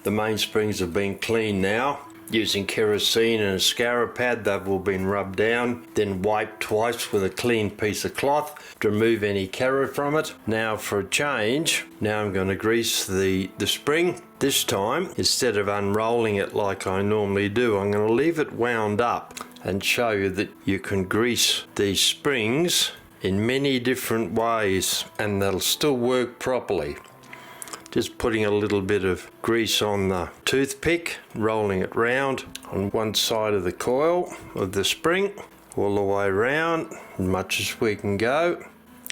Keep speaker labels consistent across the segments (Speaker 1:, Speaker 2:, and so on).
Speaker 1: The mainsprings have been cleaned now. Using kerosene and a scarab pad, they've all been rubbed down, then wiped twice with a clean piece of cloth to remove any carrot from it. Now for a change, now I'm going to grease the spring. This time, instead of unrolling it like I normally do, I'm going to leave it wound up and show you that you can grease these springs in many different ways and they'll still work properly. Just putting a little bit of grease on the toothpick, rolling it round on one side of the coil of the spring, all the way around, as much as we can go.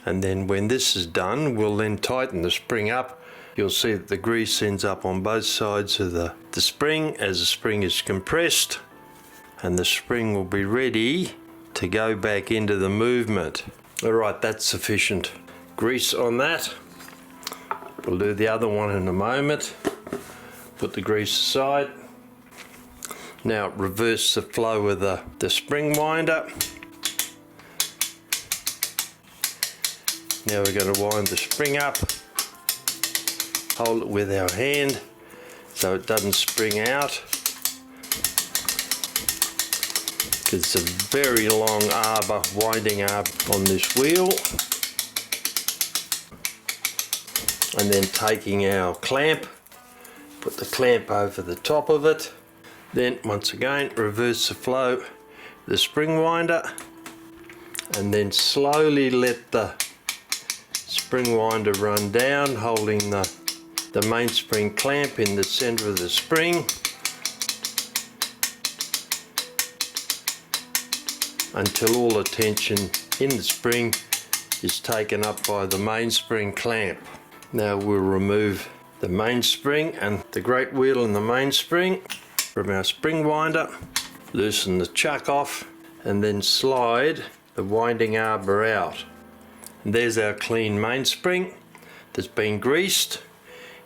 Speaker 1: And then when this is done, we'll then tighten the spring up. You'll see that the grease ends up on both sides of the spring as the spring is compressed, and the spring will be ready to go back into the movement. All right, that's sufficient grease on that. We'll do the other one in a moment. Put the grease aside. Now reverse the flow of the spring winder. Now we're going to wind the spring up. Hold it with our hand so it doesn't spring out. It's a very long arbor, winding arbor on this wheel. And then taking our clamp, put the clamp over the top of it. Then once again reverse the flow of the spring winder and then slowly let the spring winder run down, holding the mainspring clamp in the center of the spring until all the tension in the spring is taken up by the mainspring clamp. Now we'll remove the mainspring and the great wheel and the mainspring from our spring winder, loosen the chuck off and then slide the winding arbor out. And there's our clean mainspring that's been greased.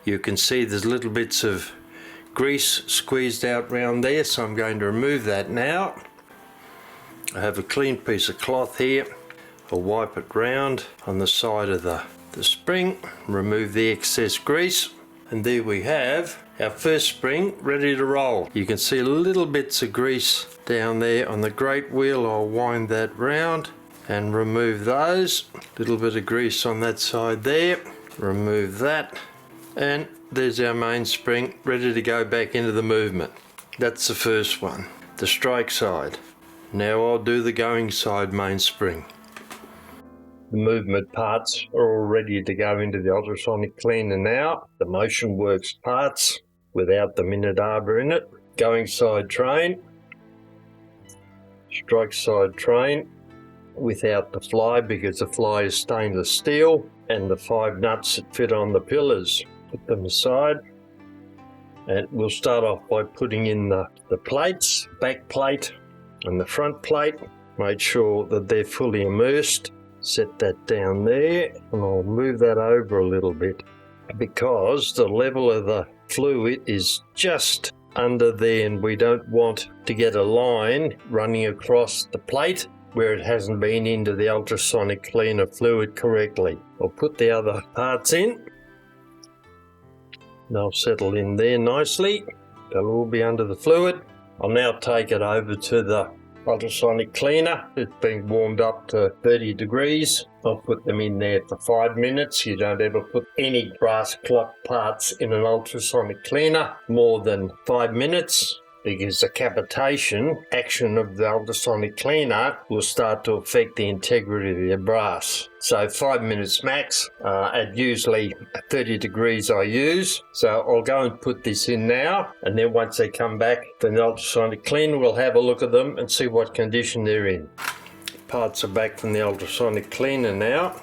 Speaker 1: You can see there's little bits of grease squeezed out round there, so I'm going to remove that now. I have a clean piece of cloth here. I'll wipe it round on the side of the spring, remove the excess grease, and there we have our first spring ready to roll. You can see little bits of grease down there on the great wheel. I'll wind that round and remove those. Little bit of grease on that side there, remove that, and there's our mainspring ready to go back into the movement. That's the first one, the strike side. Now I'll do the going side mainspring. The movement parts are all ready to go into the ultrasonic cleaner now. The motion works parts without the minute arbor in it. Going side train, strike side train without the fly because the fly is stainless steel, and the 5 nuts that fit on the pillars. Put them aside, and we'll start off by putting in the plates, back plate and the front plate. Make sure that they're fully immersed. Set that down there, and I'll move that over a little bit because the level of the fluid is just under there and we don't want to get a line running across the plate where it hasn't been into the ultrasonic cleaner fluid correctly. I'll put the other parts in. They'll settle in there nicely. They'll all be under the fluid. I'll now take it over to the ultrasonic cleaner. It's been warmed up to 30 degrees. I'll put them in there for 5 minutes. You don't ever put any brass clock parts in an ultrasonic cleaner more than 5 minutes, because the cavitation action of the ultrasonic cleaner will start to affect the integrity of your brass. So 5 minutes max, at usually 30 degrees I use. So I'll go and put this in now, and then once they come back from the ultrasonic cleaner, we'll have a look at them and see what condition they're in. Parts are back from the ultrasonic cleaner now,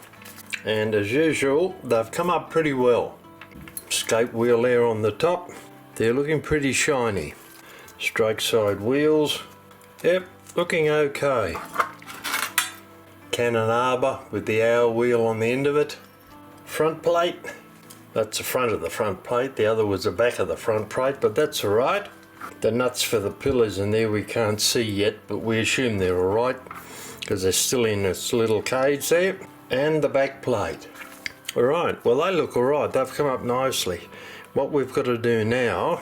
Speaker 1: and as usual, they've come up pretty well. Escape wheel there on the top, they're looking pretty shiny. Strike side wheels, yep, looking okay. Cannon arbor with the hour wheel on the end of it. Front plate, that's the front of the front plate, the other was the back of the front plate, but that's alright. The nuts for the pillars in there we can't see yet, but we assume they're alright because they're still in this little cage there. And the back plate. Alright, well they look alright, they've come up nicely. What we've got to do now,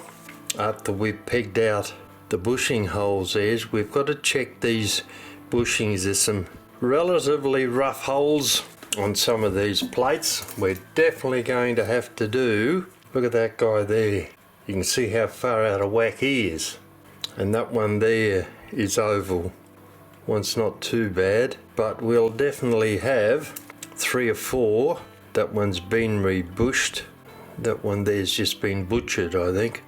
Speaker 1: after we've pegged out the bushing holes is, we've got to check these bushings. There's some relatively rough holes on some of these plates. We're definitely going to have to do, look at that guy there. You can see how far out of whack he is. And that one there is oval. One's not too bad, but we'll definitely have 3 or 4. That one's been rebushed. That one there's just been butchered, I think.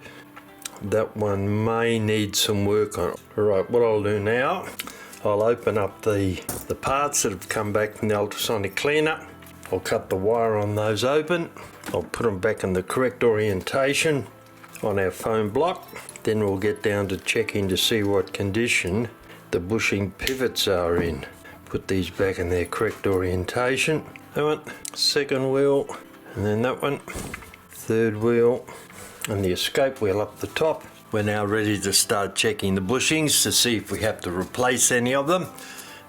Speaker 1: That one may need some work on it. Alright, what I'll do now, I'll open up the parts that have come back from the ultrasonic cleaner. I'll cut the wire on those open. I'll put them back in the correct orientation on our foam block. Then we'll get down to checking to see what condition the bushing pivots are in. Put these back in their correct orientation. That one, second wheel, and then that one, third wheel, and the escape wheel up the top. We're now ready to start checking the bushings to see if we have to replace any of them.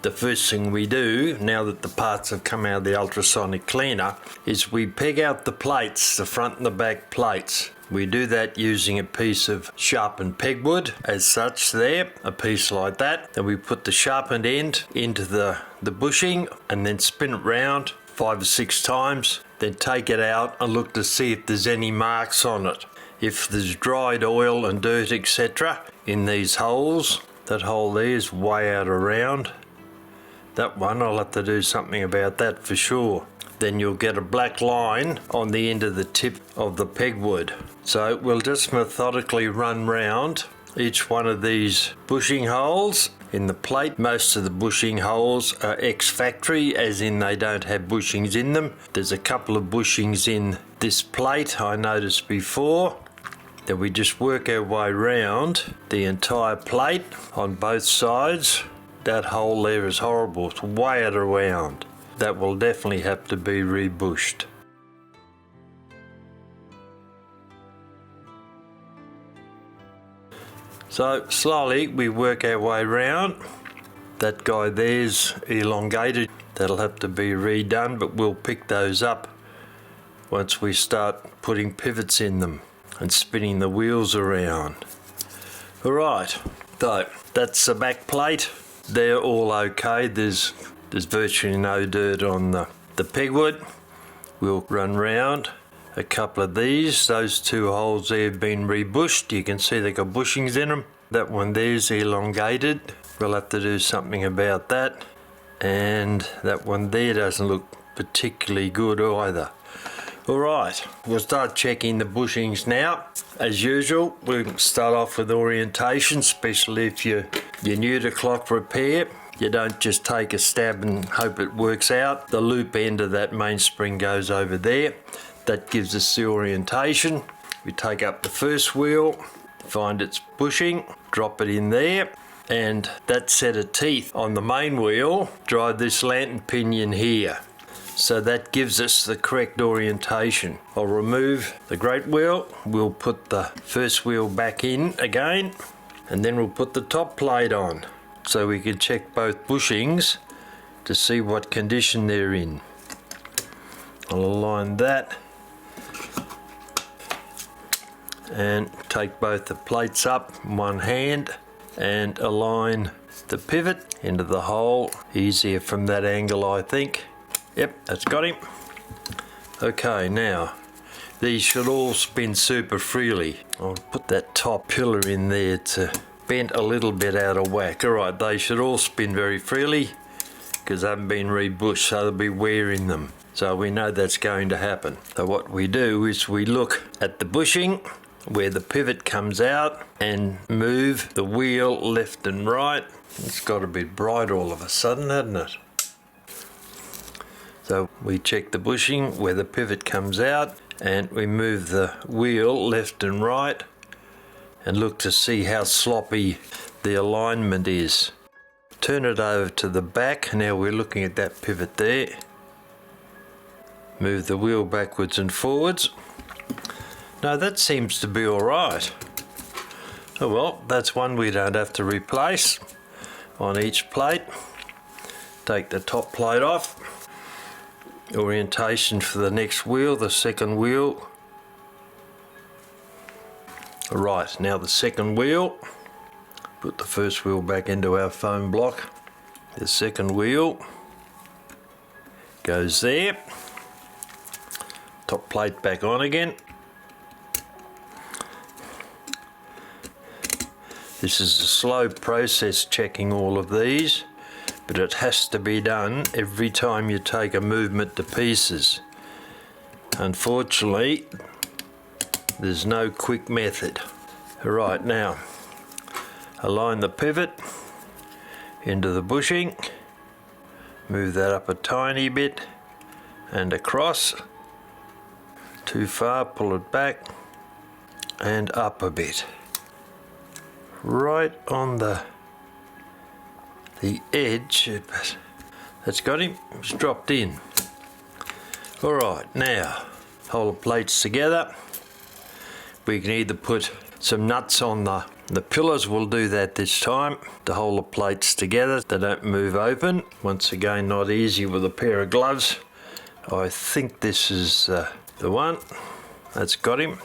Speaker 1: The first thing we do, now that the parts have come out of the ultrasonic cleaner, is we peg out the plates, the front and the back plates. We do that using a piece of sharpened pegwood, as such there, a piece like that. Then we put the sharpened end into the bushing and then spin it round 5 or 6 times. Then take it out and look to see if there's any marks on it. If there's dried oil and dirt, etc. in these holes, that hole there is way out of round. That one, I'll have to do something about that for sure. Then you'll get a black line on the end of the tip of the pegwood. So we'll just methodically run round each one of these bushing holes in the plate. Most of the bushing holes are ex-factory, as in they don't have bushings in them. There's a couple of bushings in this plate I noticed before. Then we just work our way round the entire plate on both sides. That hole there is horrible, it's way out of round. That will definitely have to be rebushed. So slowly we work our way round. That guy there's elongated. That'll have to be redone, but we'll pick those up once we start putting pivots in them and spinning the wheels around. Alright, so that's the back plate. They're all okay. There's virtually no dirt on the pegwood. We'll run round a couple of these. Those 2 holes there have been rebushed. You can see they've got bushings in them. That one there's elongated. We'll have to do something about that. And that one there doesn't look particularly good either. Alright, we'll start checking the bushings now. As usual, we'll start off with orientation, especially if you're new to clock repair. You don't just take a stab and hope it works out. The loop end of that mainspring goes over there. That gives us the orientation. We take up the first wheel, find its bushing, drop it in there, and that set of teeth on the main wheel drive this lantern pinion here. So that gives us the correct orientation. I'll remove the great wheel, we'll put the first wheel back in again, and then we'll put the top plate on so we can check both bushings to see what condition they're in. I'll align that and take both the plates up in one hand and align the pivot into the hole. Easier from that angle, I think. Yep, that's got him. Okay, now these should all spin super freely. I'll put that top pillar in there to bent a little bit out of whack. Alright, they should all spin very freely because they haven't been rebushed, so there'll be wear in them. So we know that's going to happen. So what we do is we look at the bushing where the pivot comes out and move the wheel left and right. It's got a bit bright all of a sudden, hasn't it? So we check the bushing where the pivot comes out and we move the wheel left and right and look to see how sloppy the alignment is. Turn it over to the back. Now we're looking at that pivot there. Move the wheel backwards and forwards. Now that seems to be alright. Oh well, that's one we don't have to replace on each plate. Take the top plate off. orientation for the next wheel, the second wheel. Right, now the second wheel. Put the first wheel back into our foam block. The second wheel goes there. Top plate back on again. This is a slow process checking all of these, but it has to be done every time you take a movement to pieces. Unfortunately, there's no quick method. Right, now align the pivot into the bushing, move that up a tiny bit and across. Too far, pull it back and up a bit. Right on the edge, but that's got him, it's dropped in. Alright, now hold the plates together. We can either put some nuts on the pillars, we'll do that this time, to hold the plates together, they don't move open. Once again, not easy with a pair of gloves. I think this is the one, that's got him.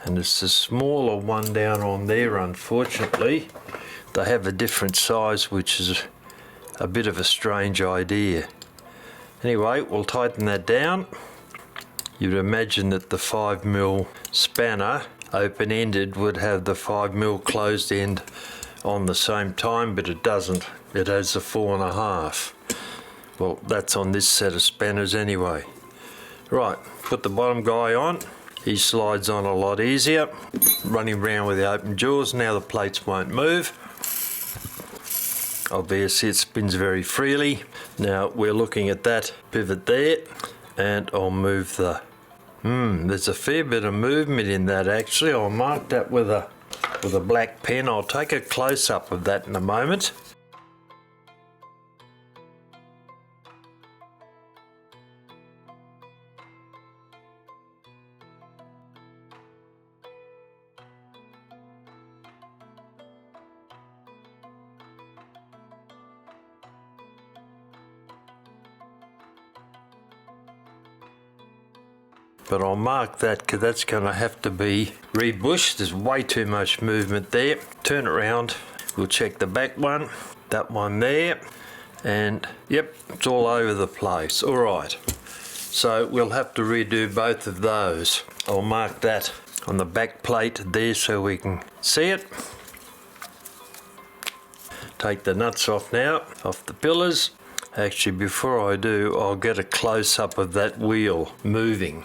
Speaker 1: And it's the smaller one down on there, unfortunately. They have a different size, which is a bit of a strange idea. Anyway, we'll tighten that down. You'd imagine that the 5mm spanner, open-ended, would have the 5mm closed end on the same time, but it doesn't. It has a 4.5. Well, that's on this set of spanners anyway. Right, put the bottom guy on. He slides on a lot easier. Running around with the open jaws, now the plates won't move. Obviously it spins very freely. Now we're looking at that pivot there, and I'll move the... there's a fair bit of movement in that actually. I'll mark that with a black pen. I'll take a close-up of that in a moment. But I'll mark that because that's going to have to be rebushed. There's way too much movement there. Turn it around. We'll check the back one. That one there. And yep, it's all over the place. All right. So we'll have to redo both of those. I'll mark that on the back plate there so we can see it. Take the nuts off now, off the pillars. Actually, before I do, I'll get a close-up of that wheel moving.